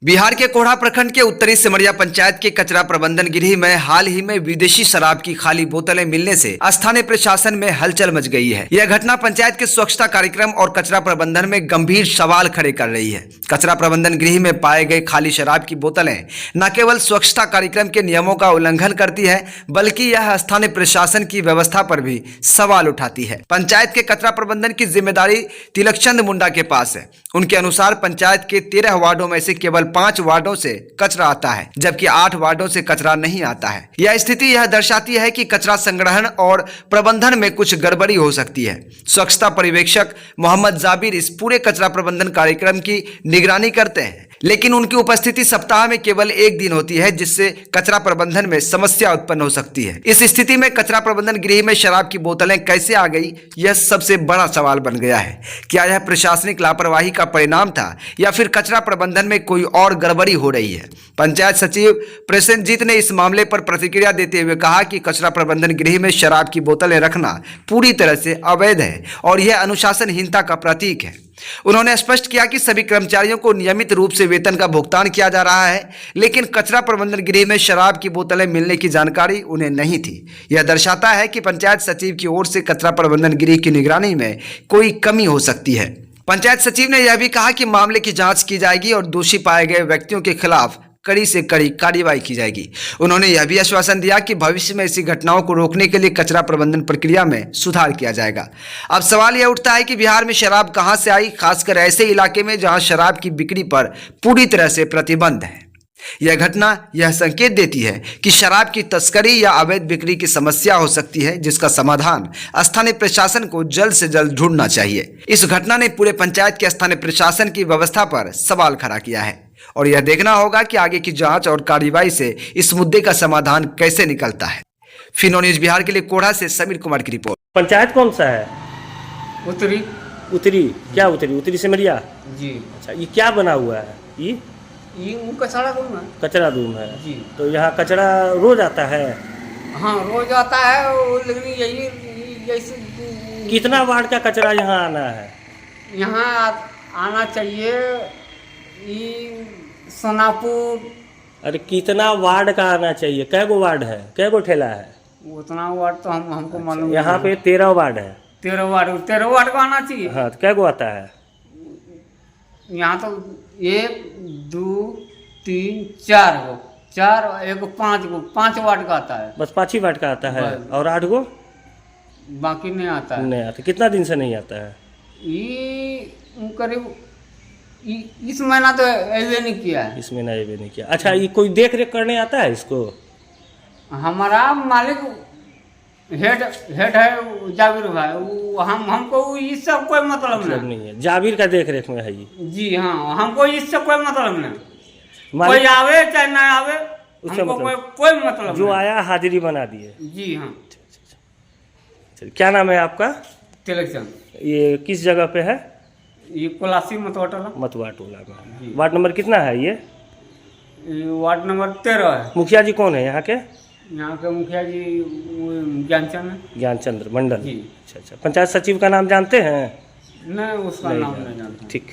बिहार के कोढ़ा प्रखंड के उत्तरी सिमरिया पंचायत के कचरा प्रबंधन गृह में हाल ही में विदेशी शराब की खाली बोतलें मिलने से स्थानीय प्रशासन में हलचल मच गई है। यह घटना पंचायत के स्वच्छता कार्यक्रम और कचरा प्रबंधन में गंभीर सवाल खड़े कर रही है। कचरा प्रबंधन गृह में पाए गए खाली शराब की बोतलें न केवल स्वच्छता कार्यक्रम के नियमों का उल्लंघन करती है, बल्कि यह स्थानीय प्रशासन की व्यवस्था पर भी सवाल उठाती है। पंचायत के कचरा प्रबंधन की जिम्मेदारी तिलकचंद मुंडा के पास है। उनके अनुसार पंचायत के 13 वार्डों में से केवल 5 वार्डों से कचरा आता है, जबकि 8 वार्डों से कचरा नहीं आता है। यह स्थिति यह दर्शाती है कि कचरा संग्रहण और प्रबंधन में कुछ गड़बड़ी हो सकती है। स्वच्छता पर्यवेक्षक मोहम्मद जाबिर इस पूरे कचरा प्रबंधन कार्यक्रम की निगरानी करते हैं, लेकिन उनकी उपस्थिति सप्ताह में केवल 1 दिन होती है, जिससे कचरा प्रबंधन में समस्या उत्पन्न हो सकती है। इस स्थिति में कचरा प्रबंधन गृह में शराब की बोतलें कैसे आ गई, यह सबसे बड़ा सवाल बन गया है। क्या यह प्रशासनिक लापरवाही का परिणाम था या फिर कचरा प्रबंधन में कोई और गड़बड़ी हो रही है? पंचायत सचिव प्रसेनजीत ने इस मामले पर प्रतिक्रिया देते हुए कहा कि कचरा प्रबंधन गृह में शराब की बोतलें रखना पूरी तरह से अवैध है और यह अनुशासनहीनता का प्रतीक है। उन्होंने स्पष्ट किया कि सभी कर्मचारियों को नियमित रूप से वेतन का भुगतान किया जा रहा है, लेकिन कचरा प्रबंधन गृह में शराब की बोतलें मिलने की जानकारी उन्हें नहीं थी। यह दर्शाता है कि पंचायत सचिव की ओर से कचरा प्रबंधन गृह की निगरानी में कोई कमी हो सकती है। पंचायत सचिव ने यह भी कहा कि मामले की जांच की जाएगी और दोषी पाए गए व्यक्तियों के खिलाफ कड़ी से कड़ी कार्रवाई की जाएगी। उन्होंने यह भी आश्वासन दिया कि भविष्य में ऐसी घटनाओं को रोकने के लिए कचरा प्रबंधन प्रक्रिया में सुधार किया जाएगा। अब सवाल यह उठता है कि बिहार में शराब कहां से आई, खासकर ऐसे इलाके में जहां शराब की बिक्री पर पूरी तरह से प्रतिबंध है। यह घटना यह संकेत देती है कि शराब की तस्करी या अवैध बिक्री की समस्या हो सकती है, जिसका समाधान स्थानीय प्रशासन को जल्द से जल्द ढूंढना चाहिए। इस घटना ने पूरे पंचायत के स्थानीय प्रशासन की व्यवस्था पर सवाल खड़ा किया है और यह देखना होगा कि आगे की जांच और कार्रवाई से इस मुद्दे का समाधान कैसे निकलता है। फिनो न्यूज बिहार के लिए कोढ़ा से समीर कुमार की रिपोर्ट। पंचायत कौन सा है? उत्तरी। उत्तरी क्या? उत्तरी सिमरिया जी। अच्छा, ये क्या बना हुआ है? ये कचरा रूम है। कचरा रूम है जी। तो यहाँ कचरा रोज आता है? हाँ, रोज आता है, लेकिन यही जैसे कितना वार्ड का कचरा यहाँ आना है? यहाँ आना चाहिए सोनापुर। अरे कितना वार्ड का आना चाहिए? कै गो वार्ड है, कै गो ठेला है? उतना वार्ड तो हमको मालूम। यहाँ पे 13 वार्ड है। 13 वार्ड का आना चाहिए। हाँ, तो कै गो आता है? यहाँ तो 1 2 3 4 गो, 4 1 5 गो, 5 वार्ड का आता है। बस 5 ही वार्ड का आता है और 8 गो बाकी नहीं आता है। नहीं आता। कितना दिन से नहीं आता है? ये करीब इस महीना तो अवे नहीं किया है। इस महीना अवे नहीं किया। अच्छा, ये कोई देख रेख करने आता है इसको? हमारा मालिक हेड है जाबिर भाई, वो हमको इससे कोई मतलब नहीं है। जाबिर का देख रेख में है ये? जी हाँ, हमको इससे कोई मतलब नहीं। कोई आवे चाहे ना आवे, उससे हमको मतलब कोई मतलब जो नहीं। आया हाजिरी बना दिए। जी हाँ। क्या नाम है आपका? तिलकचंद। ये किस जगह पे है? ये कोलासी मतवा टोला में। वार्ड नंबर कितना है ये? वार्ड नंबर 13 है। मुखिया जी कौन है यहाँ के? यहाँ के मुखिया जी ज्ञानचंद्र मंडल। जी। अच्छा। पंचायत सचिव का नाम जानते हैं? नहीं, उसका नाम नहीं जानता। ठीक।